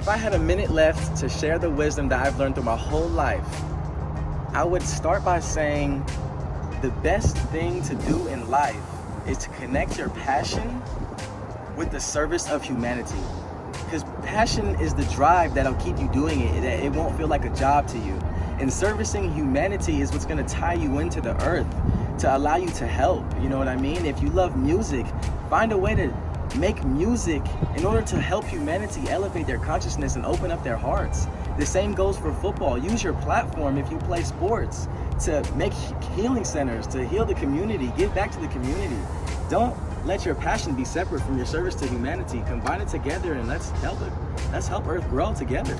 If I had a minute left to share the wisdom that I've learned through my whole life, I would start by saying the best thing to do in life is to connect your passion with the service of humanity. Because passion is the drive that'll keep you doing it. It won't feel like a job to you. And servicing humanity is what's gonna tie you into the earth to allow you to help. You know what I mean? If you love music, find a way to make music in order to help humanity elevate their consciousness and open up their hearts. The same goes for football. Use your platform if you play sports to make healing centers, to heal the community, give back to the community. Don't let your passion be separate from your service to humanity. Combine it together and let's help Earth grow together.